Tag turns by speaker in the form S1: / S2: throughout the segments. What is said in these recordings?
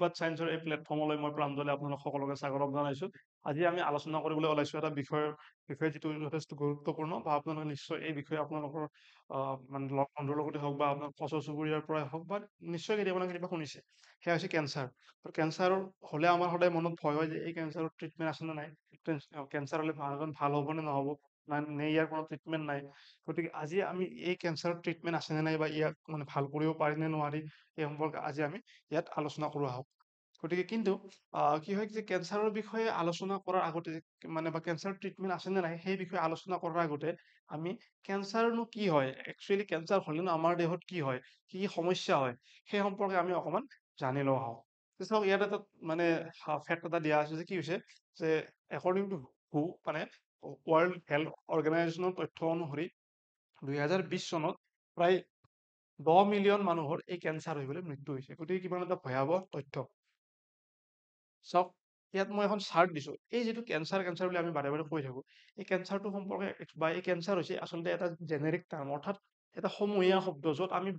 S1: আশীৰ্বাদ চায়েন্সৰ এই প্লেটফৰ্মলৈ মই প্ৰাঞ্জলে আপোনালোক সকলোকে স্বাগতম জনাইছোঁ। আজি আমি আলোচনা কৰিবলৈ ওলাইছোঁ এটা বিষয়ে যিটো যথেষ্ট গুৰুত্বপূৰ্ণ বা আপোনালোকে নিশ্চয় এই বিষয়ে আপোনালোকৰ মানে লগ বন্ধুৰ লগতে হওক বা আপোনাৰ ওচৰ চুবুৰীয়াৰ পৰাই হওক বা নিশ্চয় কেতিয়াবা না কেতিয়াবা শুনিছে। সেয়া হৈছে কেঞ্চাৰ। কেঞ্চাৰ হ'লে আমাৰ সদায় মনত ভয় হয় যে এই কেঞ্চাৰৰ ট্ৰিটমেণ্ট আছে নে নাই, কেঞ্চাৰ হ'লে ভাল হ'ব নে নহ'ব, নে ইয়াৰ কোনো ট্ৰিটমেণ্ট নাই। গতিকে আজি আমি এই কেঞ্চাৰৰ ট্ৰিটমেণ্ট আছে নে নাই বা ইয়াক মানে ভাল কৰিব পাৰি নে নোৱাৰি এই সম্পৰ্কে আজি আমি ইয়াত আলোচনা কৰোঁ আহক। গতিকে কিন্তু কি হয় যে কেঞ্চাৰৰ বিষয়ে আলোচনা কৰাৰ আগতে মানে বা কেঞ্চাৰ ট্ৰিটমেণ্ট আছে নে নাই সেই বিষয়ে আলোচনা কৰাৰ আগতে আমি কেঞ্চাৰনো কি হয়, একচুৱেলি কেঞ্চাৰ হ'লেনো আমাৰ দেহত কি হয়, কি কি সমস্যা হয় সেই সম্পৰ্কে আমি অকণমান জানি লওঁ আহক। চাওক ইয়াত এটা মানে ফেক্ট এটা দিয়া আছে যে কি হৈছে যে একৰ্ডিং টু হু মানে ৱৰ্ল্ড হেল্থ অৰ্গেনাইজেশ্যনৰ তথ্য অনুসৰি 2020 চনত প্ৰায় 10 মিলিয়ন মানুহৰ এই কেঞ্চাৰ হৈ পেলাই মৃত্যু হৈছে। গতিকে কিমান এটা ভয়াৱহ তথ্য। চাওক ইয়াত মই এখন চাৰ্ট দিছোঁ। এই যিটো কেঞ্চাৰ বুলি আমি বাৰে বাৰে কৈ থাকোঁ, এই কেঞ্চাৰটো সম্পৰ্কে বা এই কেঞ্চাৰ হৈছে আচলতে এটা জেনেৰিক টাৰ্ম, অৰ্থাৎ এটা সমূহীয়া শব্দ য'ত আমি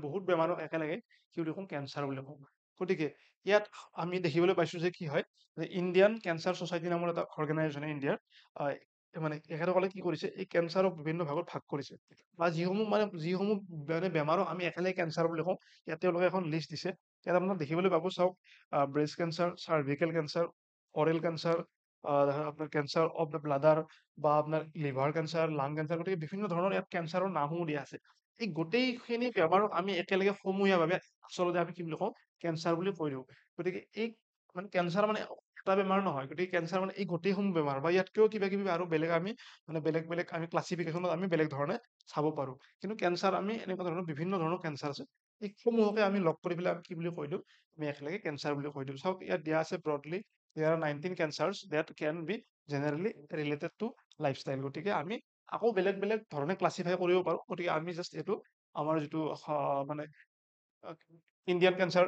S1: বহুত বেমাৰক একেলগে কি বুলি কওঁ, কেঞ্চাৰ বুলি কওঁ। গতিকে ইয়াত আমি দেখিবলৈ পাইছোঁ যে কি হয় যে ইণ্ডিয়ান কেঞ্চাৰ ছ'চাইটি নামৰ এটা অৰ্গেনাইজেশ্যনে ইণ্ডিয়াৰ মানে এখেতসকলে কি কৰিছে এই কেঞ্চাৰক বিভিন্ন ভাগত ভাগ কৰিছে বা যিসমূহ মানে বেমাৰক আমি একেলগে কেঞ্চাৰ বুলি কওঁ, ইয়াত তেওঁলোকে এখন লিষ্ট দিছে। ইয়াত আপোনাক দেখিবলৈ পাব, চাওক breast cancer, cervical cancer, oral cancer, আপোনাৰ কেঞ্চাৰ অফ দ্য ব্লাডাৰ বা আপোনাৰ লিভাৰ কেঞ্চাৰ, লাং কেঞ্চাৰ, গতিকে বিভিন্ন ধৰণৰ ইয়াত কেঞ্চাৰৰ নামসমূহ দিয়া আছে। এই গোটেইখিনি বেমাৰক আমি একেলগে সমূহীয়াভাৱে আচলতে আমি কি বুলি কওঁ, কেঞ্চাৰ বুলি কৈ দিওঁ। গতিকে এই মানে কেঞ্চাৰ মানে এটা বেমাৰ নহয়, গতিকে কেঞ্চাৰ মানে এই গোটেইসমূহ বেমাৰ বা ইয়াতকেও কিবা কিবি আৰু বেলেগ আমি মানে বেলেগ আমি ক্লাছিফিকেশ্যনত আমি বেলেগ ধৰণে চাব পাৰোঁ। কিন্তু কেঞ্চাৰ আমি এনেকুৱা ধৰণৰ বিভিন্ন ধৰণৰ কেঞ্চাৰ আছে, এই সমূহকে আমি লগ কৰি পেলাই আমি কি বুলি কৈ দিওঁ, আমি একেলগে কেঞ্চাৰ বুলি কৈ দিওঁ। চাওক ইয়াত দিয়া আছে broadly there are 19 cancers that can be generally related to lifestyle. গতিকে আমি আকৌ বেলেগ বেলেগ ধৰণে ক্লাছিফাই কৰিব পাৰোঁ। গতিকে আমি জাষ্ট এইটো আমাৰ যিটো মানে ইণ্ডিয়ান কেঞ্চাৰ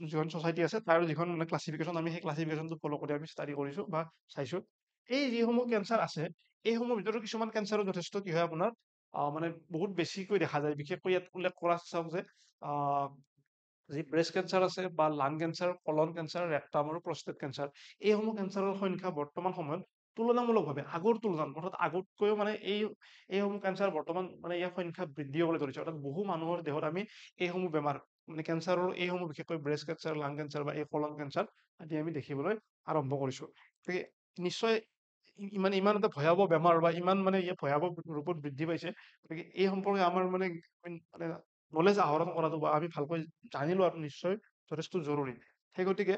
S1: যিখন ছ'চাইটি আছে তাৰ যিখন মানে ক্লাছিফিকেশ্যন, আমি সেই ক্লাছিফিকেশ্যনটো ফ'ল' কৰি আমি ষ্টাডি কৰিছোঁ বা চাইছোঁ। এই যিসমূহ কেঞ্চাৰ আছে এইসমূহৰ ভিতৰত কিছুমান কেঞ্চাৰৰ যথেষ্ট কি হয় আপোনাৰ মানে বহুত বেছিকৈ দেখা যায়। বিশেষকৈ ইয়াত উল্লেখ কৰা চাওক যে যি ব্ৰেষ্ট কেঞ্চাৰ আছে বা লাং কেঞ্চাৰ, কলন কেঞ্চাৰ, ৰেক্টাম আৰু প্ৰষ্টেট কেঞ্চাৰ, এইসমূহ কেঞ্চাৰৰ সংখ্যা বৰ্তমান সময়ত তুলনামূলকভাৱে আগৰ তুলনাত অৰ্থাৎ আগতকৈও মানে এইসমূহ কেঞ্চাৰ বৰ্তমান মানে ইয়াৰ সংখ্যা বৃদ্ধি হ'বলৈ ধৰিছে। অৰ্থাৎ বহু মানুহৰ দেহত আমি এইসমূহ বেমাৰ মানে কেঞ্চাৰৰ এইসমূহ বিশেষকৈ ব্ৰেষ্ট কেঞ্চাৰ, লাং কেঞ্চাৰ বা এই কলন কেঞ্চাৰ আদি আমি দেখিবলৈ আৰম্ভ কৰিছোঁ। গতিকে নিশ্চয় ইমান এটা ভয়াৱহ বেমাৰ বা ইমান মানে ভয়াৱহ ৰূপত বৃদ্ধি পাইছে। গতিকে এই সম্পৰ্কে আমাৰ মানে নলেজ আহৰণ কৰাটো বা আমি ভালকৈ জানি লোৱাটো নিশ্চয় যথেষ্ট জৰুৰী। সেই গতিকে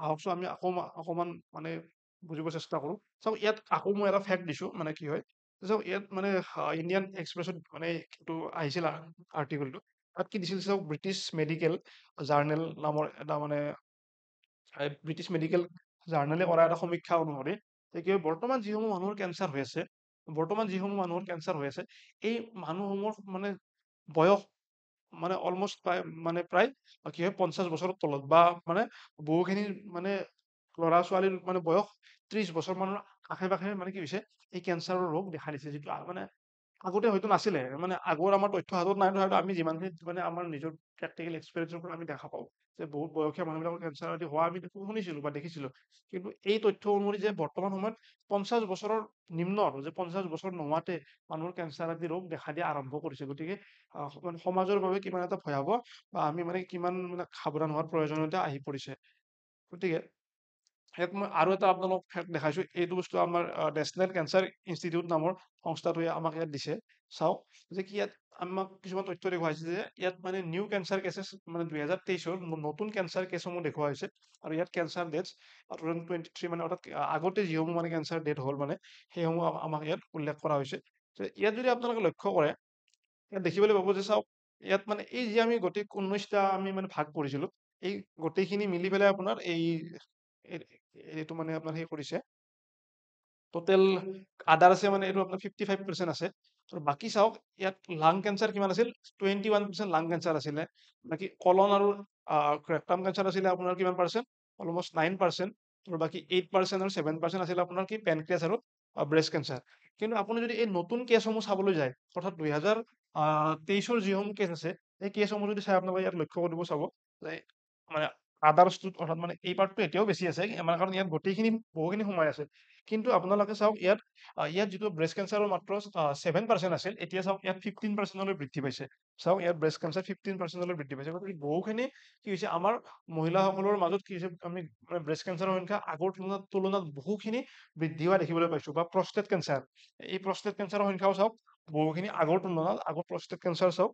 S1: আহকচোন আমি অকমান মানে বুজিব চেষ্টা কৰোঁ। চাওক ইয়াত আকৌ মই এটা ফেক্ট দিছোঁ, মানে কি হয় চাওক ইয়াত মানে ইণ্ডিয়ান এক্সপ্ৰেছত মানে এইটো আহিছিল আৰ্টিকলটো, তাত কি দিছিল চাওক, ব্ৰিটিছ মেডিকেল জাৰ্নেল নামৰ এটা মানে ব্ৰিটিছ মেডিকেল জাৰ্নেলে কৰা এটা সমীক্ষা অনুসৰি কি হয়, বৰ্তমান যিসমূহ মানুহৰ কেঞ্চাৰ হৈ আছে এই মানুহসমূহৰ মানে বয়স মানে অলমষ্ট প্ৰায় কি হয় 50 বছৰৰ তলত বা মানে বহুখিনি মানে ল'ৰা ছোৱালীৰ মানে বয়স 30 বছৰ মানৰ আশে পাশে মানে কি হৈছে এই কেঞ্চাৰৰ ৰোগ দেখা দিছে, যিটো মানে আগতে হয়তো নাছিলে। মানে আগৰ আমাৰ তথ্য হাতত নাই নহয়, আমি যিমানখিনি মানে আমাৰ নিজৰ প্ৰেক্টিকেল এক্সপেৰিয়েঞ্চৰ পৰা আমি দেখা পাওঁ যে বহুত বয়সীয়া মানুহবিলাকৰ কেঞ্চাৰ আদি হোৱা আমি শুনিছিলোঁ বা দেখিছিলোঁ। কিন্তু এই তথ্য অনুসৰি যে বৰ্তমান সময়ত 50 বছৰৰ নিম্ন আৰু যে 50 বছৰ নোহোৱাতে মানুহৰ কেঞ্চাৰ আদি ৰোগ দেখা দিয়া আৰম্ভ কৰিছে। গতিকে সমাজৰ বাবে কিমান এটা ভয়াৱহ বা আমি মানে কিমান মানে সাৱধান হোৱাৰ প্ৰয়োজনীয়তা আহি পৰিছে। গতিকে ইয়াত মই আৰু এটা আপোনালোক ফেক্ট দেখাইছোঁ। এইটো বস্তু আমাৰ নেশ্যনেল কেঞ্চাৰ ইনষ্টিটিউট নামৰ সংস্থাটোৱে আমাক ইয়াত দিছে। চাওক যে কি ইয়াত আমাক কিছুমান তথ্য দেখুৱাইছে যে ইয়াত মানে নিউ কেঞ্চাৰ কেছেছ মানে 2023-ৰ নতুন কেঞ্চাৰ কেছসমূহ দেখুওৱা হৈছে। আৰু ইয়াত কেঞ্চাৰ ডেথছ 2023 মানে অৰ্থাৎ আগতে যিসমূহ মানে কেঞ্চাৰ ডেথ হ'ল মানে সেইসমূহ আমাক ইয়াত উল্লেখ কৰা হৈছে। ইয়াত যদি আপোনালোকে লক্ষ্য কৰে, ইয়াত দেখিবলৈ পাব যে চাওক ইয়াত মানে এই যে আমি গোটেই 19টা আমি মানে ভাগ কৰিছিলোঁ, এই গোটেইখিনি মিলি পেলাই আপোনাৰ এইটো মানে আপোনাৰ সেই কৰিছে টোটেল আদাৰ আছে মানে এইটো আপোনাৰ 55% আছে। আৰু বাকী চাওক ইয়াত লাং কেঞ্চাৰ কিমান আছিল, 21% লাং কেঞ্চাৰ আছিলে। বাকী কলন আৰু ৰেক্টাম কেঞ্চাৰ আছিলে আপোনাৰ কিমান পাৰ্চেণ্ট, অলমষ্ট 9%। আৰু বাকী 8% আৰু 7% আছিলে আপোনাৰ কি পেনক্ৰিয়াছ আৰু ব্ৰেষ্ট কেঞ্চাৰ। কিন্তু আপুনি যদি এই নতুন কেছসমূহ চাবলৈ যায়, অৰ্থাৎ 2023-ৰ যিসমূহ কেছ আছে এই কেছসমূহ যদি চাই আপোনালোকে ইয়াত লক্ষ্য কৰিব চাব যে মানে আদাৰছটোত অৰ্থাৎ মানে এই পাৰ্টটো এতিয়াও বেছি আছে মানে কাৰণ ইয়াত গোটেইখিনি বহুখিনি সোমাই আছে কিন্তু আপোনালোকে চাওক ইয়াত যিটো ব্ৰেষ্ট কেঞ্চাৰৰ মাত্ৰ 7% আছিল এতিয়া চাওক ইয়াত 15%লৈ বৃদ্ধি পাইছে চাওক ইয়াত ব্ৰেষ্ট কেঞ্চাৰ 15%লৈ বৃদ্ধি পাইছে গতিকে বহুখিনি কি হৈছে আমাৰ মহিলাসকলৰ মাজত কি হৈছে আমি মানে ব্ৰেষ্ট কেঞ্চাৰৰ সংখ্যা আগৰ তুলনাত বহুখিনি বৃদ্ধি হোৱা দেখিবলৈ পাইছো বা প্ৰষ্টেট কেঞ্চাৰ এই প্ৰষ্টেট কেঞ্চাৰৰ সংখ্যাও চাওক বহুখিনি আগৰ তুলনাত আগৰ প্ৰষ্টেট কেঞ্চাৰ চাওক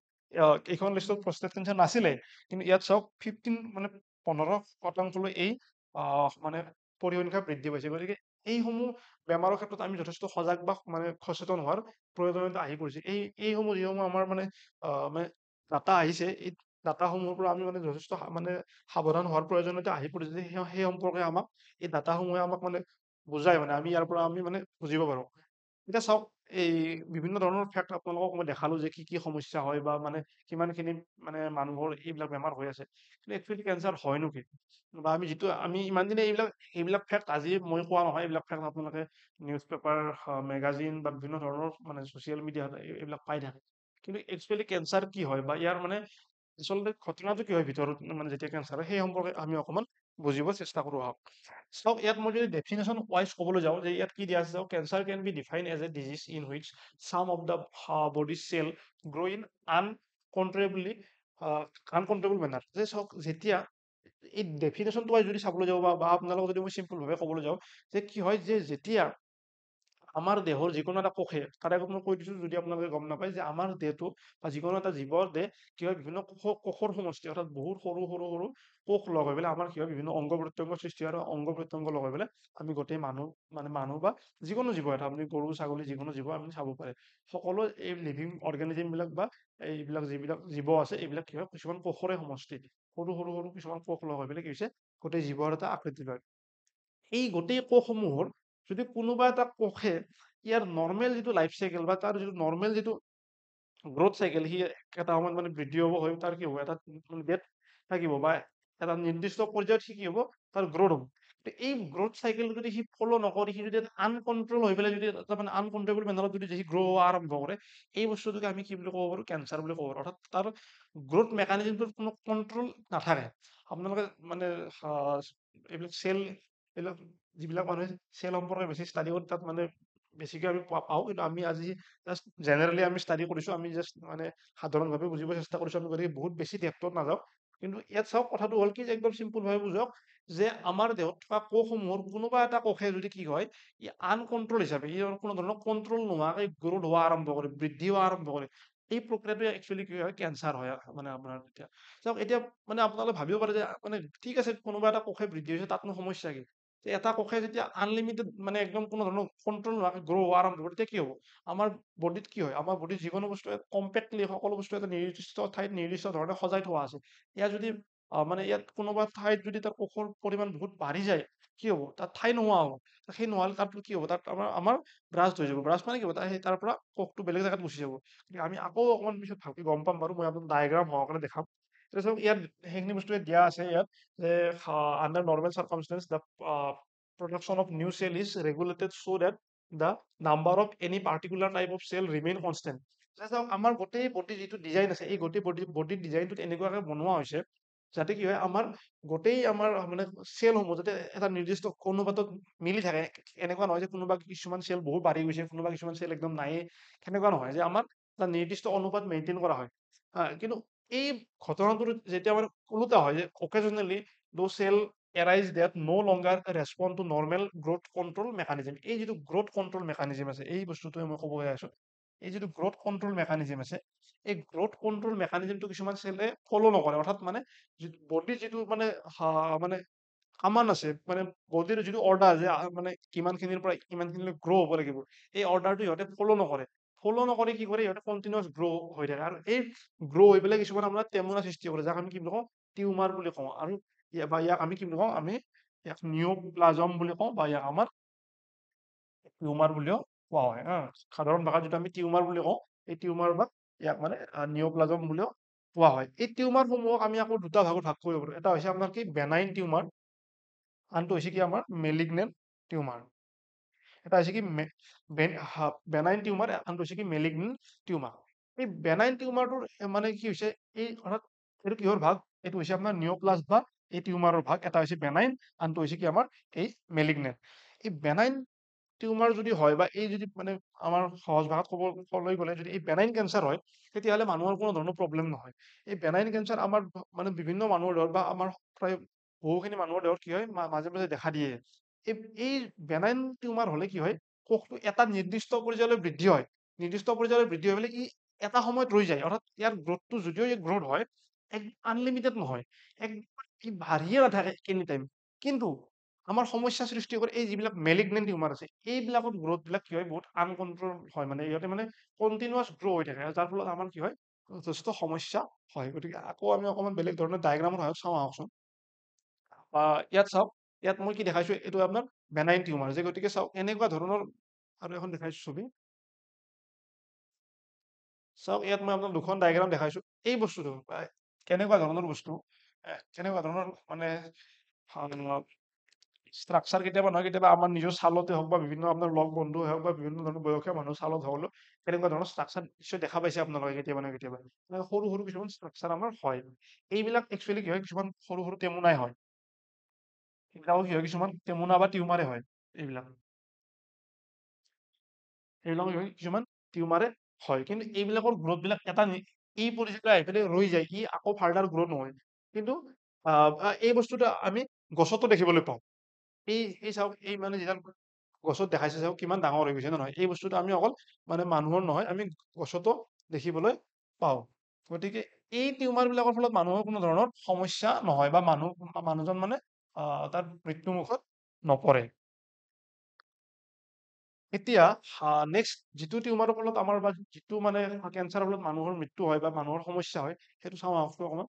S1: এইখন লিষ্টত প্ৰষ্টেট কেঞ্চাৰ নাছিলে কিন্তু ইয়াত চাওক 15% এই মানে পৰিসংখ্যা বৃদ্ধি পাইছে গতিকে এইসমূহ বেমাৰৰ ক্ষেত্ৰত আমি যথেষ্ট সজাগ বা মানে সচেতন হোৱাৰ প্ৰয়োজনীয়তা আহি পৰিছে যিসমূহ আমাৰ মানে ডাটা আহিছে এই ডাটাসমূহৰ পৰা আমি মানে যথেষ্ট মানে সাৱধান হোৱাৰ প্ৰয়োজনীয়তা আহি পৰিছে যে সেই সম্পৰ্কে আমাক এই ডাটাসমূহে আমাক মানে বুজাই মানে আমি ইয়াৰ পৰা আমি মানে বুজিব পাৰো এতিয়া চাওক এই বিভিন্ন ধৰণৰ ফেক্ট আপোনালোকক মই দেখালো যে কি কি সমস্যা হয় বা মানে কিমানখিনি মানে মানুহৰ এইবিলাক বেমাৰ হৈ আছে কিন্তু একচুৱেলি কেঞ্চাৰ হয়নো কি বা আমি ইমান দিনে এইবিলাক ফেক্ট আজি মই কোৱা নহয় এইবিলাক ফেক্ট আপোনালোকে নিউজ পেপাৰ মেগাজিন বা বিভিন্ন ধৰণৰ মানে ছচিয়েল মিডিয়াত এইবিলাক পাই থাকে কিন্তু একচুৱেলি কেঞ্চাৰ কি হয় বা ইয়াৰ মানে আচলতে ঘটনাটো কি হয় ভিতৰত মানে যেতিয়া কেঞ্চাৰ হয় সেই সম্পৰ্কে আমি অকণমান বুজিব চেষ্টা কৰো আহক চাওক ইয়াত মই যদি ডেফিনেশ্যন ৱাইজ ক'বলৈ যাওঁ যে ইয়াত কি দিয়া আছে চাওক cancer can be define as a disease in which some of the body cell grow' in uncontrollably uncontrollable manner যে চাওক যেতিয়া এই ডেফিনেশ্যনটো ৱাইজ যদি চাবলৈ যাওঁ বা আপোনালোকক যদি মই চিম্পল ভাৱে ক'বলৈ যাওঁ যে কি হয় যে যেতিয়া আমাৰ দেহৰ যিকোনো এটা কোষে তাৰে আগত মই কৈ দিছো যদি আপোনালোকে গম নাপায় যে আমাৰ দেহটো বা যিকোনো এটা জীৱৰ দেহ কি হয় বিভিন্ন কোষৰ সমষ্টি অৰ্থাৎ বহুত সৰু সৰু সৰু কোষ লগ হৈ পেলাই আমাৰ কি হয় বিভিন্ন অংগ প্ৰত্যংগ সৃষ্টি হয় আৰু অংগ প্ৰত্যংগ লগ হৈ পেলাই আমি গোটেই মানুহ বা যিকোনো জীৱ এটা আপুনি গৰু ছাগলী যিকোনো জীৱ আপুনি চাব পাৰে সকলো এই লিভিং অৰ্গেনিজিম বিলাক বা এইবিলাক যিবিলাক জীৱ আছে এইবিলাক কি হয় কিছুমান কোষৰে সমষ্টি সৰু সৰু সৰু কিছুমান কোষ লগ হৈ পেলাই কি হৈছে গোটেই জীৱৰ এটা আকৃতি লয় এই গোটেই কোষসমূহৰ যদি কোনোবা এটা কোষে ইয়াৰ নৰ্মেল যিটো লাইফ চাইকেল বা তাৰ যিটো নৰ্মেল যিটো গ্ৰোথ চাইকেল সি এটা সময়ত মানে বৃদ্ধি হ'ব হয় তাৰ কি হ'ব এটা ডেট থাকিব বা এটা নিৰ্দিষ্ট পৰ্যায়ত সি কি হ'ব তাৰ গ্ৰোথ হ'ব এই গ্ৰোথ চাইকেল যদি সি ফ'ল' নকৰি সি যদি আনকন্ট্ৰল হৈ পেলাই যদি এটা মানে আনকন্ট্ৰলেবল মেনাৰত যদি সি গ্ৰ' হোৱা আৰম্ভ কৰে এই বস্তুটোকে আমি কি বুলি ক'ব পাৰো কেঞ্চাৰ বুলি ক'ব পাৰো অৰ্থাৎ তাৰ গ্ৰোথ মেকানিজমটোত কোনো কন্ট্ৰল নাথাকে আপোনালোকে মানে এইবিলাক এইবিলাক যিবিলাক মানুহে চেল সম্পৰ্কে বেছি ষ্টাডি কৰি তাত মানে বেছিকে আমি পাওঁ কিন্তু আমি আজি জাষ্ট জেনেৰেলি আমি ষ্টাডি কৰিছো আমি জাষ্ট মানে সাধাৰণভাৱে বুজিব চেষ্টা কৰিছো আমি গতিকে বহুত বেছি ডেপথত নাযাওঁ কিন্তু ইয়াত চাওক কথাটো হ'ল কি যে একদম চিম্পুল ভাৱে বুজক যে আমাৰ দেহত থকা কোষসমূহৰ কোনোবা এটা কোষে যদি কি হয় ই আনকন্ট্ৰল হিচাপে ই কোনো ধৰণৰ কন্ট্ৰল নোহোৱাকৈ গ্ৰোথ হোৱা আৰম্ভ কৰে বৃদ্ধি হোৱা আৰম্ভ কৰে এই প্ৰক্ৰিয়াটো একচুৱেলি কি হয় কেঞ্চাৰ হয় মানে আপোনাৰ এতিয়া চাওক এতিয়া মানে আপোনালোকে ভাবিব পাৰে যে মানে ঠিক আছে কোনোবা এটা কোষে বৃদ্ধি হৈছে তাতনো সমস্যা কি যে এটা কোষে যেতিয়া আনলিমিটেড মানে একদম কোনো ধৰণৰ কন্ট্ৰল নোহোৱাকৈ গ্ৰ' হোৱা আৰম্ভ কৰে তেতিয়া কি হ'ব আমাৰ বডিত কি হয় আমাৰ বডিত যিকোনো বস্তু কম্পেক্টলি সকলো বস্তু এটা নিৰ্দিষ্ট ঠাইত নিৰ্দিষ্ট ধৰণে সজাই থোৱা আছে ইয়াৰ যদি মানে ইয়াত কোনোবা ঠাইত যদি তাৰ কোষৰ পৰিমাণ বহুত বাঢ়ি যায় কি হ'ব তাত ঠাই নোহোৱা হ'ব সেই নোহোৱালে তাত কি হ'ব তাত আমাৰ ব্ৰাষ্ট হৈ যাব ব্ৰাষ্ট মানে কি হ'ব তাৰ পৰা কোষটো বেলেগ জেগাত গুচি যাব আমি আকৌ অকণমান পিছত ভালকে গম পাম বাৰু মই আপোনাক ডায়েগ্ৰাম সহকাৰে দেখাম এতিয়া চাওক ইয়াত সেইখিনি বস্তুৱে দিয়া আছে ইয়াত যে under normal circumstance the production of new cell is regulated so that the number of any particular type of cell remain constant চাওক আমাৰ গোটেই বডি যিটো ডিজাইন আছে এই গোটেই বডিৰ ডিজাইনটোত এনেকুৱাকে বনোৱা হৈছে যাতে কি হয় আমাৰ গোটেই আমাৰ মানে চেলসমূহ যাতে এটা নিৰ্দিষ্ট অনুপাতত মিলি থাকে এনেকুৱা নহয় যে কোনোবা কিছুমান চেল বহুত বাঢ়ি গৈছে কোনোবা কিছুমান চেল একদম নাইয়ে সেনেকুৱা নহয় যে আমাৰ এটা নিৰ্দিষ্ট অনুপাত মেইনটেইন কৰা হয় কিন্তু এই ঘটনাটোৰ যেতিয়া মানে ওলোটা হয় যে occasionally do cell arise that no longer respond to normal growth control mechanism এই যিটো গ্ৰোথ কন্ট্ৰল মেকানিজম আছে এই বস্তুটোৱে মই ক'ব গৈ আছো এই যিটো গ্ৰোথ কন্ট্ৰল মেকানিজম আছে এই গ্ৰোথ কন্ট্ৰল মেকানিজমটো কিছুমান চেলে ফ'ল' নকৰে অৰ্থাৎ মানে বডিৰ যিটো মানে মানে কামান আছে মানে বডিৰ যিটো অৰ্ডাৰ যে মানে কিমানখিনিৰ পৰা কিমানখিনিলৈ গ্ৰ' হ'ব লাগিব এই অৰ্ডাৰটো সিহঁতে ফ'ল' নকৰে কি কৰে সিহঁতে কণ্টিনিউৱাছ গ্ৰ' হৈ থাকে আৰু এই গ্ৰ' হৈ পেলাই কিছুমান আপোনাৰ টেমুনা সৃষ্টি কৰে যাক আমি কি বুলি কওঁ টিউমাৰ বুলি কওঁ আৰু ইয়াক আমি কি বুলি কওঁ আমি ইয়াক নিঅ'প্লাজম বুলি কওঁ বা ইয়াক আমাৰ টিউমাৰ বুলিও কোৱা হয় সাধাৰণ ভাষাত যিটো আমি টিউমাৰ বুলি কওঁ এই টিউমাৰ বা ইয়াক মানে নিঅ'প্লাজম বুলিও কোৱা হয় এই টিউমাৰসমূহক আমি আকৌ দুটা ভাগত ভাগ কৰিব পাৰোঁ এটা হৈছে আপোনাৰ কি বেনাইন টিউমাৰ আনটো হৈছে কি আমাৰ মেলিগনেণ্ট টিউমাৰ এটা হৈছে কি বেনাইন টিউমাৰ আনটো হৈছে কি মেলিগনেণ্ট টিউমাৰ এই বেনাইন টিউমাৰটোৰ মানে কি হৈছে এই অৰ্থাৎ এইটো কিহৰ ভাগ এইটো হৈছে আপোনাৰ নিঅ'প্লাজ বা এই টিউমাৰৰ ভাগ, এটা হৈছে বেনাইন, আনটো হৈছে কি আমাৰ এই মেলিগনেণ্ট। এই বেনাইন টিউমাৰ যদি হয় বা এই যদি মানে আমাৰ সহজ ভাষাত ক'বলৈ গ'লে যদি এই বেনাইন কেঞ্চাৰ হয়, তেতিয়াহ'লে মানুহৰ কোনো ধৰণৰ প্ৰব্লেম নহয়। এই বেনাইন কেঞ্চাৰ আমাৰ মানে বিভিন্ন মানুহৰ দেহত বা আমাৰ প্ৰায় বহুখিনি মানুহৰ দেহত কি হয় মাজে মাজে দেখা দিয়ে। এই এই বেনাইন টিউমাৰ হ'লে কি হয়, কোষটো এটা নিৰ্দিষ্ট পৰ্যায়লৈ বৃদ্ধি হয়। নিৰ্দিষ্ট পৰ্যায়লৈ বৃদ্ধি হৈ পেলাই ই এটা সময়ত ৰৈ যায়। অৰ্থাৎ ইয়াৰ গ্ৰথটো যদিও এই গ্ৰথ হয়, আনলিমিটেড নহয়। একদম ই বাঢ়িয়ে নাথাকে এনি টাইম। কিন্তু আমাৰ সমস্যা সৃষ্টি কৰে এই যিবিলাক মেলিগনেণ্ট টিউমাৰ আছে, এইবিলাকত গ্ৰথ বিলাক কি হয় বহুত আনকন্ট্ৰল হয়, মানে ইহঁতে মানে কণ্টিনিউৱাছ গ্ৰ' হৈ থাকে, যাৰ ফলত আমাৰ কি হয় যথেষ্ট সমস্যা হয়। গতিকে আকৌ আমি অকণমান বেলেগ ধৰণৰ ডায়েগ্ৰামৰ সহায়ত চাওঁ আহকচোন। ইয়াত চাওক, ইয়াত মই কি দেখাইছো, এইটো আপোনাৰ বেনাইন টিউমাৰ যে, গতিকে চাওক এনেকুৱা ধৰণৰ আৰু এখন দেখাইছো ছবি। চাওক ইয়াত মই আপোনাক দুখন ডায়েগ্ৰাম দেখাইছো। এই বস্তুটো কেনেকুৱা ধৰণৰ বস্তু, কেনেকুৱা ধৰণৰ মানে ষ্ট্ৰাকচাৰ কেতিয়াবা নহয় কেতিয়াবা আমাৰ নিজৰ ছালতে হওক বা বিভিন্ন আপোনাৰ লগ বন্ধু হওক বা বিভিন্ন ধৰণৰ বয়সীয়া মানুহ ছালত হলেও তেনেকুৱা ধৰণৰ ষ্ট্ৰাকচাৰ নিশ্চয় দেখা পাইছে আপোনালোকে কেতিয়াবা নহয় কেতিয়াবা। সৰু সৰু কিছুমান ষ্ট্ৰাকচাৰ আমাৰ হয়। এইবিলাক একচুৱেলি কি হয়, কিছুমান সৰু সৰু টেমুনাই হয়। এইবিলাকো কি হয়, কিছুমান টেমুনা বা টিউমাৰে হয়। এইবিলাক এইবিলাকো কি হয়, কিছুমান টিউমাৰে হয়। কিন্তু এইবিলাকৰ গ্ৰথ বিলাক এটা এই পৰ্যায়লৈ আহি পেলাই ৰৈ যায়, ই আকৌ ফাৰ্দাৰ গ্ৰথ নহয়। কিন্তু এই বস্তুটো আমি গছতো দেখিবলৈ পাওঁ। এই চাওক, এই মানে যিডাল গছত দেখাইছে চাওক কিমান ডাঙৰ হৈ গৈছে নে নহয়। এই বস্তুটো আমি অকল মানে মানুহৰ নহয়, আমি গছতো দেখিবলৈ পাওঁ। গতিকে এই টিউমাৰ বিলাকৰ ফলত মানুহৰ কোনো ধৰণৰ সমস্যা নহয় বা মানুহজন মানে তাৰ মৃত্যু মুখত নপৰে। এতিয়া নেক্সট যিটো টিউমাৰৰ ফলত আমাৰ বা যিটো মানে কেঞ্চাৰৰ ফলত মানুহৰ মৃত্যু হয় বা মানুহৰ সমস্যা হয়, সেইটো চাওঁ আহকচোন অকণমান।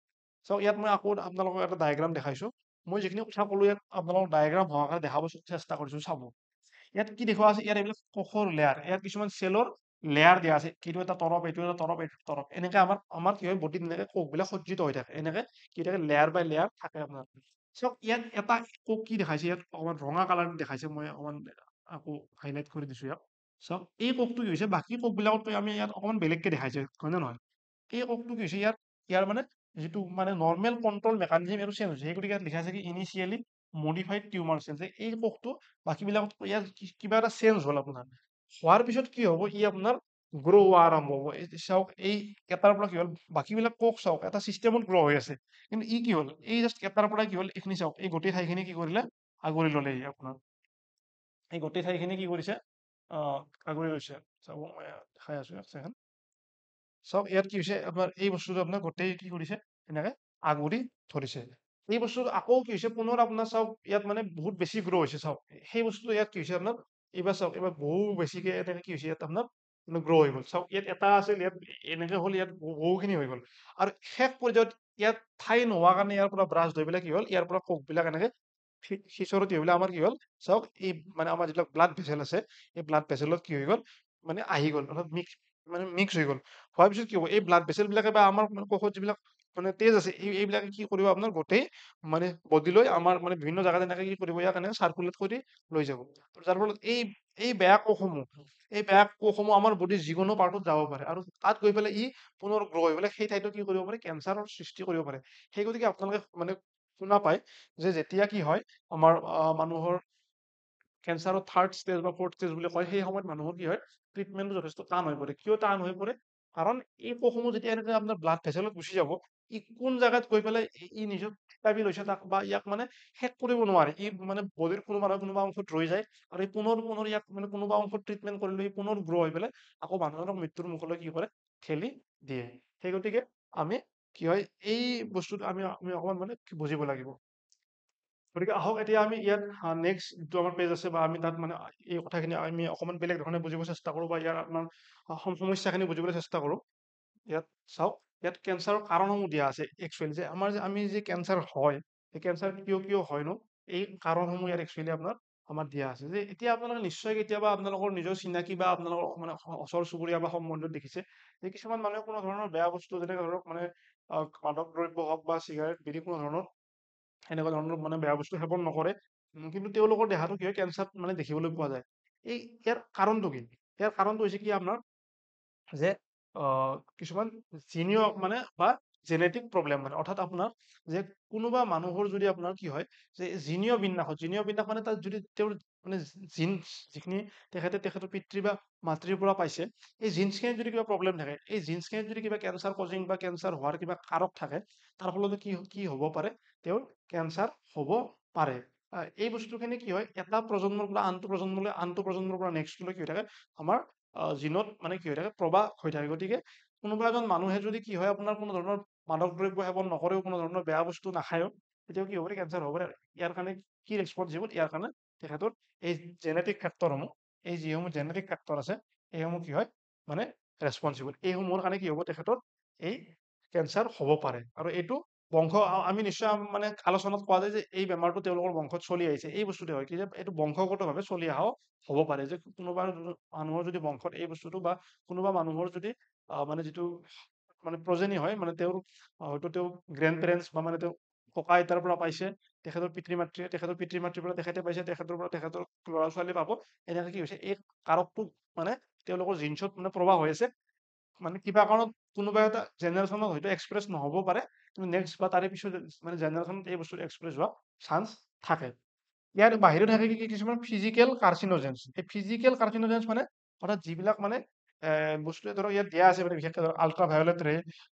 S1: চাওক ইয়াত মই আকৌ আপোনালোকক এটা ডায়েগ্ৰাম দেখাইছো। মই যিখিনি কথা ক'লো ইয়াত আপোনালোকক ডায়েগ্ৰাম সহকাৰে দেখাব চেষ্টা কৰিছো, চাব। ইয়াত কি দেখুওৱা আছে, ইয়াত এইবিলাক কোষৰ লেয়াৰ, ইয়াত কিছুমান চেলৰ লেয়াৰ দিয়া আছে, এইটো এটা তৰপ, এইটো এটা তৰপ, এইটো তৰপ, এনেকে আমাৰ আমাৰ কি হয় বডিত এনেকে কোষবিলাক সজ্জিত হৈ থাকে, এনেকে কি থাকে লেয়াৰ বাই লেয়াৰ থাকে আপোনাৰ। চাওক ইয়াত এটা কোষ কি দেখাইছে, ইয়াত অকমান ৰঙা কালাৰ দেখাইছে, মই অকমান আকৌ হাইলাইট কৰি দিছো ইয়াত। চাওক এই কোষটো কি হৈছে, বাকী কোষবিলাকতকৈ আমি ইয়াত অকমান বেলেগকে দেখাইছে, হয় নে নহয়। এই কোষটো কি হৈছে, ইয়াৰ মানে যিটো মানে নৰ্মেল কন্ট্ৰল মেকানিজিম এইটো চেঞ্জ হৈছে। সেই গতিকে ইয়াত লিখা আছে কি ইনিচিয়েলি মডিফাইড টিউমাৰ চেল, যে এই কোষটো বাকীবিলাকত ইয়াত কিবা এটা চেঞ্জ হ'ল আপোনাৰ। হোৱাৰ পিছত কি হ'ব, ই আপোনাৰ গ্ৰ' হোৱা আৰম্ভ হ'ব। চাওক এই এটাৰ পৰা কি হ'ল, বাকীবিলাক কোষ চাওক এটা চিষ্টেমত গ্ৰ' হৈ আছে, কিন্তু ই কি হ'ল, এই জাষ্ট এটাৰ পৰা কি হ'ল, এইখিনি চাওক এই গোটেই ঠাইখিনি কি কৰিলে আগুৰি ল'লে। আপোনাৰ এই গোটেই ঠাইখিনি কি কৰিছে, আগুৰি লৈছে। চাব মই দেখাই আছো এক ছেকেণ্ড। চাওক ইয়াত কি হৈছে, আপোনাৰ এই বস্তুটো আপোনাৰ গোটেই কি কৰিছে, এনেকে আগুৰি ধৰিছে। এই বস্তুটো আকৌ কি হৈছে, পুনৰ আপোনাৰ চাওক ইয়াত মানে বহুত বেছি গ্ৰ' হৈছে। চাওক সেই বস্তুটো ইয়াত কি হৈছে আপোনাৰ, এইবাৰ চাওক এইবাৰ বহু বেছিকে এনেকে কি হৈছে, ইয়াত আপোনাৰ গ্ৰ' হৈ গ'ল। চাওক ইয়াত এটা আছিল, ইয়াত এনেকে হ'ল, ইয়াত বহুখিনি হৈ গ'ল। আৰু শেষ পৰ্যায়ত ইয়াত ঠাই নোহোৱা কাৰণে ইয়াৰ পৰা ব্ৰাছ ধৰি পেলাই কি হ'ল, ইয়াৰ পৰা কোষবিলাক এনেকে সিঁচৰতি হৈ পেলাই আমাৰ কি হ'ল, চাওক এই মানে আমাৰ যিবিলাক ব্লাড ভেচেল আছে, এই ব্লাড ভেচেলত কি হৈ গ'ল, মানে আহি গ'ল, অৰ্থাৎ মিক্স হৈ গ'ল। হোৱাৰ পিছত কি হ'ব, এই ব্লাড ভেচেল বিলাকে বা আমাৰ কোষত যিবিলাক মানে তেজ আছে, এইবিলাকে কি কৰিব আপোনাৰ গোটেই মানে বডিলৈ আমাৰ মানে বিভিন্ন জাগাত এনেকে কি কৰিব, ইয়াক এনেকে চাৰ্কুলেট কৰি লৈ যাব। যাৰ ফলত এই বেয়া কোষসমূহ, আমাৰ বডিৰ যিকোনো পাৰ্টত যাব পাৰে, আৰু তাত গৈ পেলাই ই পুনৰ গ্ৰ' হৈ পেলাই সেই ঠাইতো কি কৰিব পাৰে, কেঞ্চাৰৰ সৃষ্টি কৰিব পাৰে। সেই গতিকে আপোনালোকে মানে শুনা পায় যে যেতিয়া কি হয়, আমাৰ মানুহৰ কেঞ্চাৰৰ থাৰ্ড ষ্টেজ বা ফ'ৰ্থ ষ্টেজ বুলি কয়, সেই সময়ত মানুহৰ কি হয়, ট্ৰিটমেণ্টটো যথেষ্ট টান হৈ পৰে। কিয় টান হৈ পৰে, কাৰণ এই কোষসমূহ যেতিয়া এনেকে আপোনাৰ ব্লাড ভেচেলত গুচি যাব, ই কোন জাগাত গৈ পেলাই ই নিজক থিতাপি লৈছে তাক বা ইয়াক মানে শেষ কৰিব নোৱাৰে। ই মানে বডিৰ কোনোবা নহয় কোনোবা অংশত ৰৈ যায়, আৰু এই পুনৰ ইয়াক মানে কোনোবা অংশত ট্ৰিটমেণ্ট কৰিলে ই পুনৰ গ্ৰ' হৈ পেলাই আকৌ মানুহজনক মৃত্যুৰ মুখলৈ কি কৰে, ঠেলি দিয়ে। সেই গতিকে আমি কি হয়, এই বস্তুটো আমি অকমান মানে বুজিব লাগিব। গতিকে আহক এতিয়া আমি ইয়াত নেক্সট যিটো আমাৰ পেজ আছে বা আমি তাত মানে এই কথাখিনি আমি অকমান বেলেগ ধৰণে বুজিব চেষ্টা কৰো, বা ইয়াৰ আপোনাৰ সমস্যাখিনি বুজিবলৈ চেষ্টা কৰো। ইয়াত চাওক, ইয়াত কেঞ্চাৰৰ কাৰণসমূহ দিয়া আছে একচুৱেলি, যে আমাৰ যে আমি যে কেঞ্চাৰ হয়, এই কেঞ্চাৰ কিয় কিয় হয় নো, এই কাৰণসমূহ ইয়াত একচুৱেলি আপোনাৰ আমাৰ দিয়া আছে। যে এতিয়া আপোনালোকে নিশ্চয় কেতিয়াবা আপোনালোকৰ নিজৰ চিনাকি বা আপোনালোকৰ মানে ওচৰ চুবুৰীয়া বা সম্বন্ধত দেখিছে যে কিছুমান মানুহে কোনো ধৰণৰ বেয়া বস্তু, যেনেকে ধৰক মানে মাদক দ্ৰব্য হওক বা চিগাৰেট বিড়ি, কোনো ধৰণৰ এনেকুৱা ধৰণৰ মানে বেয়া বস্তু সেৱন নকৰে, কিন্তু তেওঁলোকৰ দেহাটো কি হয়, কেঞ্চাৰ মানে দেখিবলৈ পোৱা যায়। ইয়াৰ কাৰণটো কি, ইয়াৰ কাৰণটো হৈছে কি আপোনাৰ, যে কিছুমান জিনীয় মানে বা জেনেটিক প্ৰব্লেম মানে অৰ্থাৎ আপোনাৰ যে কোনোবা মানুহৰ যদি আপোনাৰ কি হয় যে জিনীয় বিন্যাস মানে তাত যদি তেওঁৰ মানে জিন যিখিনি তেখেতৰ পিতৃ বা মাতৃৰ পৰা পাইছে এই জিন্সখিনিত যদি কিবা প্ৰব্লেম থাকে এই জিন্সখিনিত যদি কিবা কেঞ্চাৰ কজিং বা কেঞ্চাৰ হোৱাৰ কিবা কাৰক থাকে তাৰ ফলত কি হ'ব পাৰে তেওঁৰ কেঞ্চাৰ হ'ব পাৰে এই বস্তুখিনি কি হয় এটা প্ৰজন্মৰ পৰা আনটো প্ৰজন্মৰ পৰা নেক্সটলৈ কি হৈ থাকে আমাৰ জিনত মানে কি হৈ থাকে প্ৰবাহ হৈ থাকে গতিকে কোনোবা এজন মানুহে যদি কি হয় আপোনাৰ কোনো ধৰণৰ মাদক দ্ৰব্য সেৱন নকৰেও কোনো ধৰণৰ বেয়া বস্তু নাখায়ও তেতিয়াও কি হ'ব পাৰে কেঞ্চাৰ হ'ব পাৰে ইয়াৰ কাৰণে কি ৰেচপনচিবল ইয়াৰ কাৰণে তেখেতৰ এই জেনেটিক ফেক্টৰসমূহ এই যিসমূহ জেনেটিক ফেক্টৰ আছে এইসমূহ কি হয় মানে ৰেচপনচিবল এইসমূহৰ কাৰণে কি হ'ব তেখেতৰ এই কেঞ্চাৰ হ'ব পাৰে আৰু এইটো বংশ আমি নিশ্চয় মানে আলোচনাত কোৱা যায় যে এই বেমাৰটো তেওঁলোকৰ বংশত চলি আহিছে এই বস্তুটো হয় কি যে এইটো বংশগতভাৱে চলি অহাও হ'ব পাৰে যে কোনোবা মানুহৰ যদি বংশত এই বস্তুটো বা কোনোবা মানুহৰ যদি মানে যিটো মানে প্ৰজেনি হয় মানে তেওঁৰ হয়তো তেওঁ গ্ৰেণ্ড পেৰেণ্টছ বা মানে তেওঁ ককা আইতাৰ পৰা পাইছে তেখেতৰ পিতৃ মাতৃৰ পৰা তেখেতে পাইছে তেখেতৰ পৰা তেখেতৰ ল'ৰা ছোৱালী পাব এনেকে কি হৈছে এই কাৰকটো মানে তেওঁলোকৰ জিন্সত মানে প্ৰবাহ হৈ আছে মানে কিবা কাৰণত কোনোবা এটা জেনেৰেশ্যনত হয়তো এক্সপ্ৰেছ নহ'ব পাৰে কিন্তু নেক্সট বা তাৰে পিছত মানে জেনেৰেশ্যনত এই বস্তুটো এক্সপ্ৰেছ হোৱা চান্স থাকে ইয়াৰ বাহিৰত থাকে কি কিছুমান ফিজিকেল কাৰ্চিনোজেন্স এই ফিজিকেল কাৰ্চিনোজেন্স মানে অৰ্থাৎ যিবিলাক মানে বস্তুৱে ধৰক ইয়াত দিয়া আছে মানে বিশেষকৈ ধৰক আল্ট্ৰাভায়োলেট ৰে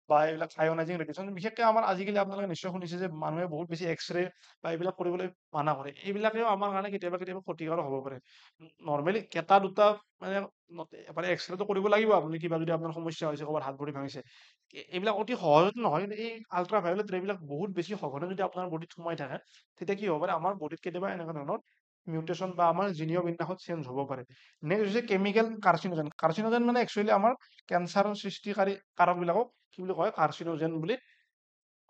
S1: বা এইবিলাক আয়নাইজিং ৰেডিয়েশ্যন বিশেষকৈ আমাৰ আজিকালি আপোনালোকে নিশ্চয় শুনিছে যে মানুহে বহুত বেছি এক্সৰে বা এইবিলাক কৰিবলৈ মানা কৰে এইবিলাকেও আমাৰ কাৰণে কেতিয়াবা ক্ষতিকাৰক হ'ব পাৰে নৰ্মেলি এটা দুটা মানে মানে এক্সৰেটো কৰিব লাগিব আপুনি কিবা যদি আপোনাৰ সমস্যা হৈছে ক'ৰবাত হাত ভৰি ভাঙিছে এইবিলাক অতি সহজতে নহয় কিন্তু এই আল্ট্ৰাভায়োলেট ৰেবিলাক বহুত বেছি সঘনে যদি আপোনাৰ বডিত সোমাই থাকে তেতিয়া কি হ'ব পাৰে আমাৰ বডিত কেতিয়াবা এনেকুৱা ধৰণৰ মিউটেশ্যন বা আমাৰ জিনীয় বিন্যাসত চেঞ্জ হ'ব পাৰে নেক্সট হৈছে কেমিকেল কাৰ্চিনোজেন মানে একচুৱেলি আমাৰ কেঞ্চাৰৰ সৃষ্টিকাৰী কাৰকবিলাকক কি বুলি কয় কাৰ্চিনোজেন বুলি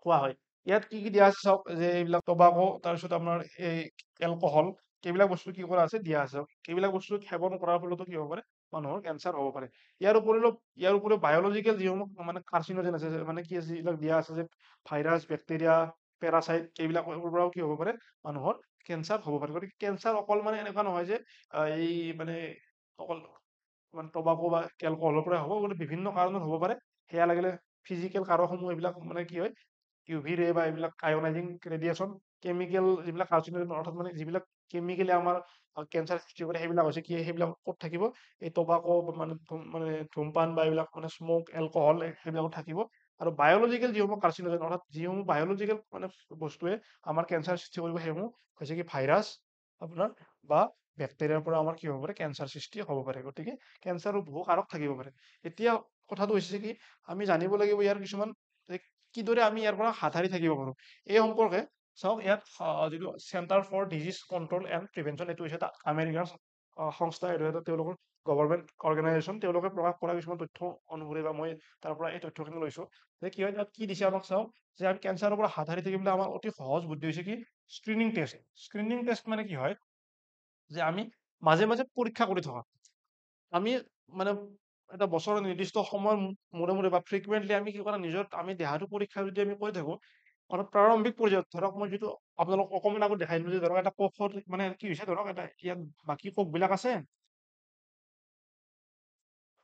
S1: কোৱা হয় ইয়াত কি দিয়া আছে চাওক যে এইবিলাক টবাকো তাৰপিছত আপোনাৰ এই এলকহল এইবিলাক বস্তু কি কৰা আছে দিয়া আছে এইবিলাক বস্তু সেৱন কৰাৰ ফলতো কি হ'ব পাৰে মানুহৰ কেঞ্চাৰ হ'ব পাৰে ইয়াৰ উপৰিও বায়'লজিকেল যিসমূহ মানে কাৰ্চিনোজেন আছে মানে কি আছে এইবিলাক দিয়া আছে যে ভাইৰাছ বেক্টেৰিয়া পেৰাচাইট এইবিলাকৰ পৰাও কি হ'ব পাৰে মানুহৰ কেঞ্চাৰ হ'ব পাৰে গতিকে কেঞ্চাৰ অকল মানে এনেকুৱা নহয় যে এই মানে অকল মানে টবাকো বা এলকহলৰ পৰা হ'ব গতিকে বিভিন্ন কাৰণত হ'ব পাৰে সেয়া লাগিলে ফিজিকেল কাৰকসমূহ এইবিলাক মানে কি হয় ইউভি ৰে বা এইবিলাক আয়নাইজিং ৰেডিয়েশ্যন কেমিকেল যিবিলাক কাৰ্চিনোজেন অৰ্থাৎ মানে যিবিলাক কেমিকেলি আমাৰ কেঞ্চাৰ সৃষ্টি কৰে সেইবিলাক হৈছে কি সেইবিলাক ক'ত থাকিব এই টবাকো মানে ধূমপান বা এইবিলাক মানে স্মক এলকহল সেইবিলাকত থাকিব আৰু বায়'লজিকেল যিসমূহ কাৰ্চিনোজেন অৰ্থাৎ যিসমূহ বায়'লজিকেল মানে বস্তুৱে আমাৰ কেঞ্চাৰ সৃষ্টি কৰিব সেইসমূহ হৈছে কি ভাইৰাছ আপোনাৰ বা বেক্টেৰিয়াৰ পৰা আমাৰ কি হ'ব পাৰে কেঞ্চাৰ সৃষ্টি হ'ব পাৰে গতিকে কেঞ্চাৰৰ বহু কাৰক থাকিব পাৰে এতিয়া কথাটো হৈছে কি আমি জানিব লাগিব ইয়াৰ কিছুমান যে কিদৰে আমি ইয়াৰ পৰা হাত সাৰি থাকিব পাৰো এই সম্পৰ্কে চাওক ইয়াত যিটো centre for disease control and prevention এইটো হৈছে এটা আমেৰিকাৰ সংস্থা এইটো এটা তেওঁলোকৰ গভৰ্ণমেণ্ট অৰ্গেনাইজেশ্যন তেওঁলোকে প্ৰকাশ কৰা কিছুমান তথ্য অনুসৰি বা মই তাৰ পৰা এই তথ্যখিনি লৈছো যে কি হয় তাত কি দিছে আমাক চাওক যে আমি কেঞ্চাৰৰ পৰা হাত সাৰি থাকিবলৈ আমাৰ অতি সহজ বুদ্ধি হৈছে কি স্ক্ৰিনিং টেষ্ট মানে কি হয় যে আমি মাজে মাজে পৰীক্ষা কৰি থকা আমি মানে এটা বছৰৰ নিৰ্দিষ্ট সময়ৰ মূৰে মূৰে বা ফ্ৰিকুৱেণ্টলি আমি কি কৰা নিজৰ আমি দেহাটো পৰীক্ষা যদি আমি কৰি থাকো অলপ প্ৰাৰম্ভিক পৰ্যায়ত ধৰক মই যিটো আপোনালোক অকণমান আগত দেখাই দিলো যে ধৰক এটা কোষত মানে কি হৈছে ধৰক এটা ইয়াত বাকী কোষবিলাক আছে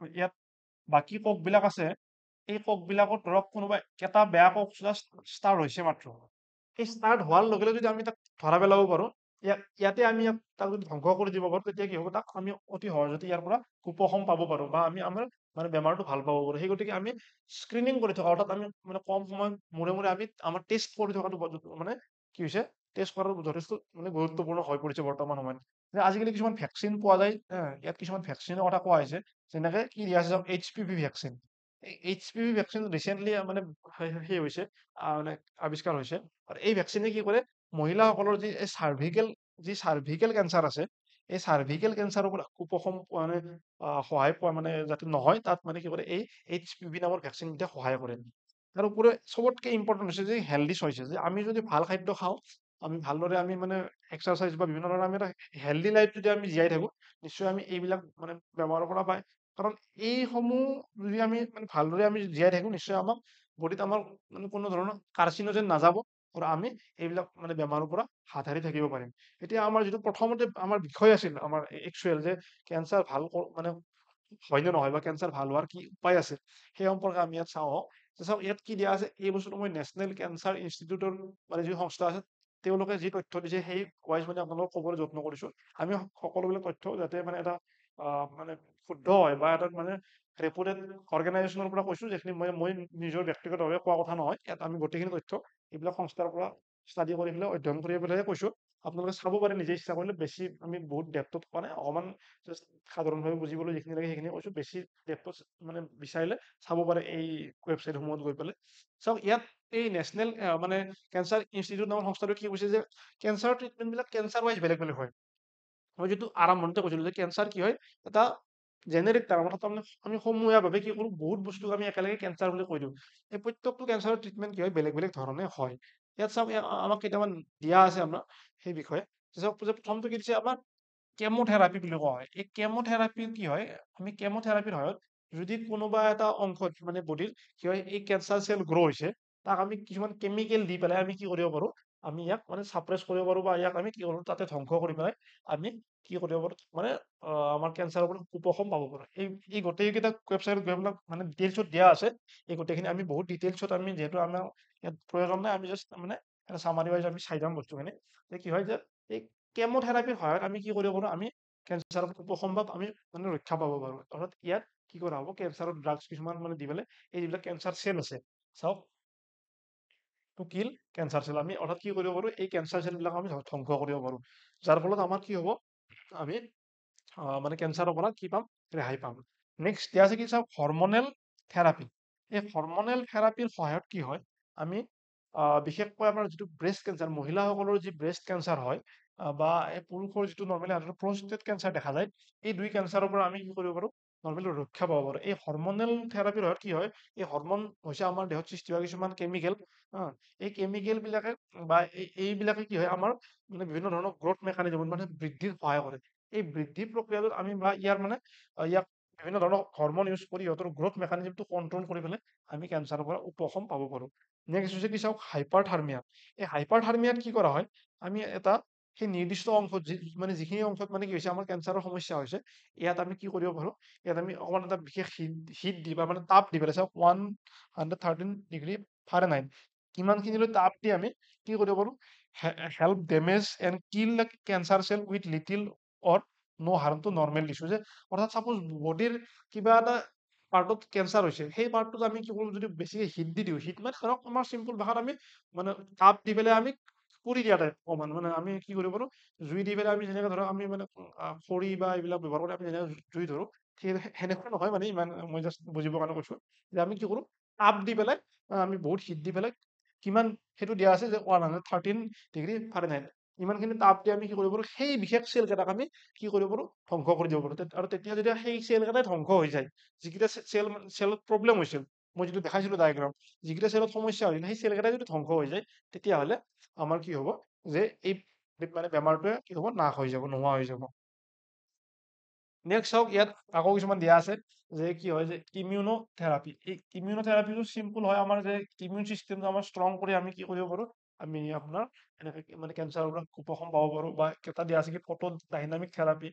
S1: ইয়াত বাকী কোষবিলাক আছে এই কোষবিলাকত ধৰক কোনোবা এটা বেয়া কোষ জাষ্ট ষ্টাৰ্ট হৈছে মাত্ৰ সেই ষ্টাৰ্ট হোৱাৰ লগে লগে যদি আমি তাক ধৰা পেলাব পাৰো ইয়াতে আমি তাক যদি ধ্বংস কৰি দিব পাৰো তেতিয়া কি হ'ব তাক আমি অতি সহজতে ইয়াৰ পৰা উপশম পাব পাৰো বা আমি আমাৰ মানে বেমাৰটো ভাল পাব পাৰো সেই গতিকে আমি স্ক্ৰিনিং কৰি থকা অৰ্থাৎ আমি মানে কম সময় মূৰে মূৰে আমি আমাৰ টেষ্ট কৰি থকাটো মানে কি হৈছে টেষ্ট কৰাটো যথেষ্ট মানে গুৰুত্বপূৰ্ণ হৈ পৰিছে বৰ্তমান সময়ত যে আজিকালি কিছুমান ভেকচিন পোৱা যায় ইয়াত কিছুমান ভেকচিনৰ কথা কোৱা হৈছে যেনেকে কি দিয়া আছে HPV vaccine HPV vaccine recently মানে সেই হৈছে মানে আৱিষ্কাৰ হৈছে আৰু এই ভেকচিনে কি কৰে মহিলাসকলৰ যি চাৰ্ভিকেল কেঞ্চাৰ আছে এই চাৰ্ভিকেল কেঞ্চাৰৰ পৰা উপশম মানে সহায় পোৱা মানে যাতে নহয় তাত মানে কি কৰে এই HPV নামৰ ভেকচিন এতিয়া সহায় কৰে তাৰ উপৰি চবতকে ইম্পৰ্টেণ্ট হৈছে যে হেল্ডি চইচেছ যে আমি যদি ভাল খাদ্য খাওঁ আমি ভালদৰে আমি মানে এক্সাৰচাইজ বা বিভিন্ন ধৰণৰ আমি এটা হেল্ডি লাইফ যদি আমি জীয়াই থাকো নিশ্চয় আমি এইবিলাক মানে বেমাৰৰ পৰা পাই কাৰণ এইসমূহ যদি আমি মানে ভালদৰে আমি জীয়াই থাকো নিশ্চয় আমাক বডিত আমাৰ মানে কোনো ধৰণৰ কাৰ্চিনোজেন নাযাব আৰু আমি এইবিলাক মানে বেমাৰৰ পৰা হাত সাৰি থাকিব পাৰিম এতিয়া আমাৰ যিটো প্ৰথমতে আমাৰ বিষয় আছিল আমাৰ একচুৱেল যে কেঞ্চাৰ ভাল মানে হয় নে নহয় বা কেঞ্চাৰ ভাল হোৱাৰ কি উপায় আছে সেই সম্পৰ্কে আমি ইয়াত চাওঁ চাওক ইয়াত কি দিয়া আছে, এই বস্তুটো মই নেশ্যনেল কেঞ্চাৰ ইনষ্টিটিউটৰ মানে যি সংস্থা আছে তেওঁলোকে যি তথ্য দিছে সেই ৱাইজ মানে আপোনালোকক ক'বলৈ যত্ন কৰিছো। আমি সকলোবিলাক তথ্য যাতে মানে এটা মানে শুদ্ধ হয় বা এটা মানে ৰেপুটেড অৰ্গেনাইজেশ্যনৰ পৰা কৈছো, যিখিনি মই নিজৰ ব্যক্তিগতভাৱে কোৱা কথা নহয়। ইয়াত আমি গোটেইখিনি তথ্য এইবিলাক সংস্থাৰ পৰা ষ্টাডি কৰি পেলাই অধ্যয়ন কৰি পেলাই কৈছো। আপোনালোকে চাব পাৰে নিজে ইচ্ছা কৰিলে, বেছি আমি বহুত ডেপথত কোৱা নাই, অকণমান জাষ্ট সাধাৰণভাৱে বুজিবলৈ যিখিনি লাগে সেইখিনি কৈছো। বেছি ডেপথত মানে বিচাৰিলে চাব পাৰে এই ৱেবছাইটসমূহত গৈ পেলাই। চাওক ইয়াত এই নেশ্যনেল মানে কেঞ্চাৰ ইনষ্টিটিউট নামৰ সংস্থাটোৱে কি কৈছে যে কেঞ্চাৰৰ ট্ৰিটমেণ্টবিলাক কেঞ্চাৰ ৱাইজ বেলেগ বেলেগ হয়। মই যিটো আৰম্ভণিতে কৈছিলো যে কেঞ্চাৰ কি হয়, এটা জেনেৰিক টাৰ্ম, অৰ্থাৎ আমি সমূহীয়াভাৱে কি কৰো, বহুত বস্তুক আমি একেলগে কেঞ্চাৰ বুলি কৈ দিওঁ। এই প্ৰত্যেকটো কেঞ্চাৰৰ ট্ৰিটমেণ্ট কি হয়, বেলেগ বেলেগ ধৰণে হয়। ইয়াত চাওক আমাক কেইটামান দিয়া আছে আপোনাৰ সেই বিষয়ে। চাওক প্ৰথমটো কি দিছে, আমাৰ কেমোথেৰাপি বুলি কোৱা হয়। এই কেমোথেৰাপি কি হয়, আমি কেমোথেৰাপিৰ সহায়ত যদি কোনোবা এটা অংশত মানে বডিৰ কি হয়, এই কেঞ্চাৰ চেল গ্ৰ' হৈছে, তাক আমি কিছুমান কেমিকেল দি পেলাই আমি কি কৰিব পাৰো, আমি ইয়াক মানে ছাপ্ৰেছ কৰিব পাৰো, বা ইয়াক আমি কি কৰো, তাতে ধ্বংস কৰি পেলাই আমি কি কৰিব পাৰো, মানে আমাৰ কেঞ্চাৰৰ পৰা উপশম পাব পাৰো। এই গোটেইকেইটা ৱেবছাইটত গৈ পেলাই মানে ডিটেইলছত দিয়া আছে। এই গোটেইখিনি আমি বহুত ডিটেইলছত আমি যিহেতু আমাৰ ইয়াত প্ৰয়োজন নাই, আমি জাষ্ট মানে এটা চামাৰি ৱাইজ আমি চাই যাম বস্তুখিনি। যে কি হয় যে এই কেমোথেৰাপিৰ সহায়ত আমি কি কৰিব পাৰো, আমি কেঞ্চাৰৰ উপশম বা আমি মানে ৰক্ষা পাব পাৰো। অৰ্থাৎ ইয়াত কি কৰা হ'ব, কেঞ্চাৰৰ ড্ৰাগছ কিছুমান মানে দি পেলাই এই যিবিলাক কেঞ্চাৰ চেল আছে, চাওক টু কিল কেঞ্চাৰ চেল, আমি অৰ্থাৎ কি কৰিব পাৰো, এই কেঞ্চাৰ চেলবিলাক আমি ধ্বংস কৰিব পাৰো। যাৰ ফলত আমাৰ কি হ'ব, আমি মানে কেঞ্চাৰৰ পৰা কি পাম, ৰেহাই পাম। নেক্সট দিয়া আছে কি, চাওক হৰমনেল থেৰাপি। এই হৰমনেল থেৰাপিৰ সহায়ত কি হয়, আমি বিশেষকৈ আমাৰ যিটো ব্ৰেষ্ট কেঞ্চাৰ, মহিলাসকলৰ যি ব্ৰেষ্ট কেঞ্চাৰ হয়, বা এই পুৰুষৰ যিটো নৰ্মেলি প্ৰষ্টেট কেঞ্চাৰ দেখা যায়, এই দুই কেঞ্চাৰৰ পৰা আমি কি কৰিব পাৰো, নৰ্মেলি ৰক্ষা পাব পাৰো। এই হৰমনেল থেৰাপিৰ সহায়ত কি হয়, এই হৰমন হৈছে আমাৰ দেহত সৃষ্টি হোৱা কিছুমান কেমিকেল। এই কেমিকেল বিলাকে বা এইবিলাকে কি হয়, আমাৰ মানে বিভিন্ন ধৰণৰ গ্ৰোথ মেকানিজম মানে বৃদ্ধিত সহায় কৰে। এই বৃদ্ধি প্ৰক্ৰিয়াটোত আমি বা ইয়াৰ মানে ইয়াক বিভিন্ন ধৰণৰ হৰমন ইউজ কৰি সিহঁতৰ গ্ৰোথ মেকানিজমটো কণ্ট্ৰল কৰি পেলাই আমি কেঞ্চাৰৰ পৰা উপশম পাব পাৰো। নেক্সট হৈছে কি, চাওক হাইপাৰ থাৰ্মিয়া। এই হাইপাৰ থাৰ্মিয়াত কি কৰা হয়, আমি এটা সেই নিৰ্দিষ্ট অংশত মানে যিখিনি অংশত মানে কি হৈছে, আমাৰ কেঞ্চাৰৰ সমস্যা হৈছে, ইয়াত আমি কি কৰিব পাৰো, ইয়াত আমি অকণমান এটা বিশেষ হিট দি বা মানে তাপ দি পেলাই, চাওক 113 ডিগ্ৰী ফাৰেনহাইট, কিমানখিনিলৈ তাপ দি আমি কি কৰিব পাৰো, help damage and kill the cancer cell with little or no harm to normal tissue. যে অৰ্থাৎ চাপোজ বডিৰ কিবা এটা পাৰ্টত কেঞ্চাৰ হৈছে, সেই পাৰ্টটোত আমি কি কৰোঁ, যদি বেছিকে হিট দি দিওঁ, হিট মানে ধৰক আমাৰ চিম্পল ভাষাত আমি মানে তাপ দি পেলাই আমি পুৰি দিয়া টাইপ অকমান, মানে আমি কি কৰিব পাৰো, জুই দি পেলাই আমি যেনেকে ধৰক আমি মানে খৰি বা এইবিলাক ব্যৱহাৰ কৰি আমি যেনেকে জুই ধৰো, ঠিক সেনেকুৱা নহয়, মানে ইমান মই জাষ্ট বুজিবৰ কাৰণে কৈছো যে আমি কি কৰো, তাপ দি পেলাই আমি বহুত হিট দি পেলাই, কিমান সেইটো দিয়া আছে যে 113 ডিগ্ৰী ফাৰেনহাইট, ইমানখিনি তাপ দি আমি কি কৰিব পাৰো, সেই বিশেষ চেল কেইটাক আমি কি কৰিব পাৰো, ধ্বংস কৰি দিব পাৰো। আৰু তেতিয়া যেতিয়া সেই চেল কেইটাই ধ্বংস হৈ যায়, যিকেইটা চেলত প্ৰব্লেম হৈছিল, মই যিটো দেখাইছিলো ডায়েগ্ৰাম, যিকেইটা চেলত সমস্যা হৈছিল, সেই চেল কেইটাই যদি ধ্বংস হৈ যায়, তেতিয়াহ'লে আমাৰ কি হ'ব, যে এই মানে বেমাৰটোৱে কি হ'ব, নাশ হৈ যাব, নোহোৱা হৈ যাব। নেক্সট চাওক, ইয়াত আকৌ কিছুমান দিয়া আছে যে কি হয়, যে ইমিউনোথেৰাপি। এই ইমিউনোথেৰাপিটো চিম্পল হয়, আমাৰ যে ইমিউন চিষ্টেমটো আমাৰ ষ্ট্ৰং কৰি আমি কি কৰিব পাৰো, আমি আপোনাৰ এনেকে মানে কেঞ্চাৰৰ পৰা উপশম পাব পাৰো। বা এটা দিয়া আছে কি ফটো ডাইনামিক থেৰাপি,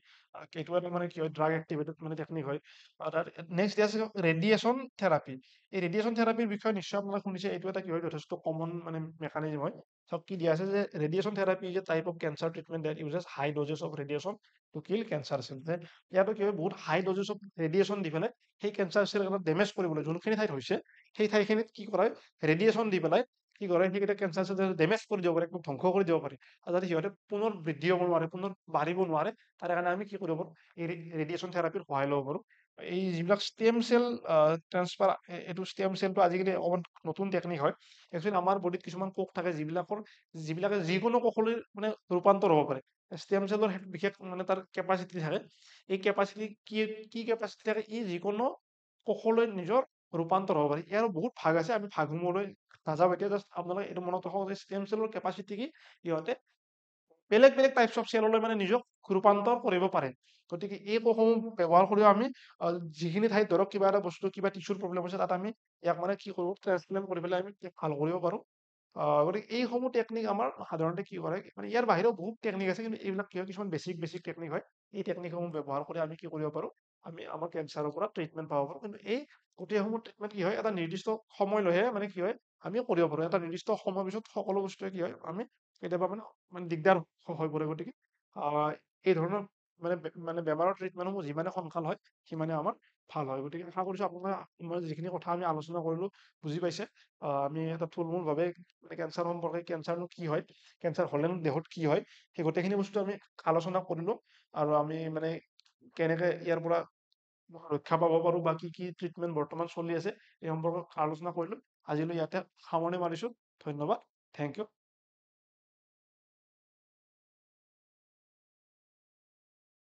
S1: এইটো এটা মানে কি হয়, ড্ৰাগ এক্টিভেটেড মানে টেকনিক হয়। তাৰ নেক্সট দিয়া আছে ৰেডিয়েচন থেৰাপি। এই ৰেডিয়েচন থেৰাপিৰ বিষয়ে নিশ্চয় আপোনালোকে শুনিছে, এইটো এটা কি হয়, যথেষ্ট কমন মানে মেকানিজম হয়। চাওক কি দিয়া আছে, যে radiation therapy is a type of cancer treatment that uses high doses of radiation to kill cancer cell. ইয়াতো কি হয়, বহুত হাই ড'জেছ অফ ৰেডিয়েচন দি পেলাই সেই কেঞ্চাৰ চেল ডেমেজ কৰিবলৈ, যোনখিনি ঠাইত হৈছে সেই ঠাইখিনিত কি কৰা হয়, ৰেডিয়েচন দি পেলাই কি কৰে, সেইকেইটা কেঞ্চাৰ চেল ডেমেজ কৰি দিব পাৰে, ধ্বংস কৰি দিব পাৰে। আৰু যাতে সিহঁতে পুনৰ বৃদ্ধি হ'ব নোৱাৰে, পুনৰ বাঢ়িব নোৱাৰে, তাৰ কাৰণে আমি কি কৰিব পাৰো, এই ৰেডিয়েচন থেৰাপিৰ সহায় ল'ব পাৰো। এই যিবিলাক ষ্টেম চেল ট্ৰান্সফাৰ, এইটো ষ্টেম চেলটো আজিকালি অকমান নতুন টেকনিক হয়। একচুৱেলি আমাৰ বডিত কিছুমান কোষ থাকে, যিবিলাকে যিকোনো কোষলৈ মানে ৰূপান্তৰ হ'ব পাৰে। ষ্টেম চেলৰ বিশেষ মানে তাৰ কেপাচিটি থাকে। এই কেপাচিটি কি কেপাচিটি থাকে, ই যিকোনো কোষলৈ নিজৰ ৰূপান্তৰ হ'ব পাৰে। ইয়াৰ বহুত ভাগ আছে, আমি ভাগসমূহলৈ নাযাওঁ এতিয়া, জাষ্ট আপোনালোকে এইটো মনত ৰাখক যে ষ্টেম চেলৰ কেপাচিটি কি, ইহঁতে বেলেগ বেলেগ টাইপছ অফ চেললৈ মানে নিজক ৰূপান্তৰ কৰিব পাৰে। গতিকে এই কোষসমূহ ব্যৱহাৰ কৰিও আমি যিখিনি ঠাইত ধৰক কিবা এটা বস্তু, কিবা টিচুৰ প্ৰব্লেম হৈছে, তাত আমি ইয়াক মানে কি কৰোঁ, ট্ৰান্সপ্লেণ্ট কৰি পেলাই আমি ভাল কৰিব পাৰোঁ। গতিকে এইসমূহ টেকনিক আমাৰ সাধাৰণতে কি কৰে, মানে ইয়াৰ বাহিৰেও বহুত টেকনিক আছে, কিন্তু এইবিলাক কি হয়, কিছুমান বেছিক টেকনিক হয়। এই টেকনিকসমূহ ব্যৱহাৰ কৰি আমি কি কৰিব পাৰোঁ, আমি আমাৰ কেঞ্চাৰৰ পৰা ট্ৰিটমেণ্ট পাব পাৰোঁ। কিন্তু এই গোটেইসমূহ ট্ৰিটমেণ্ট কি হয়, এটা নিৰ্দিষ্ট সময় লৈহে মানে কি হয়, আমি কৰিব পাৰোঁ। এটা নিৰ্দিষ্ট সময়ৰ পিছত সকলো বস্তুৱে কি হয়, আমি কেতিয়াবা মানে দিগদাৰ হৈ পৰে। গতিকে এই ধৰণৰ মানে বেমাৰৰ ট্ৰিটমেণ্টসমূহ যিমানে সোনকাল হয়, সিমানে আমাৰ ভাল হয়। গতিকে আশা কৰিছোঁ আপোনাৰ মই যিখিনি কথা আমি আলোচনা কৰিলোঁ বুজি পাইছে। আমি এটা থুলমূলভাৱে মানে কেঞ্চাৰ সম্পৰ্কে, কেঞ্চাৰনো কি হয়, কেঞ্চাৰ হ'লেনো দেহত কি হয়, সেই গোটেইখিনি বস্তু আমি আলোচনা কৰিলোঁ। আৰু আমি মানে কেনেকে ইয়াৰ পৰা ৰক্ষা পাব পাৰোঁ বা কি কি ট্ৰিটমেণ্ট বৰ্তমান চলি আছে এই সম্পৰ্কত আলোচনা কৰিলোঁ। আজিলৈ ইয়াতে সামৰণি মাৰিছোঁ। ধন্যবাদ। Thank U.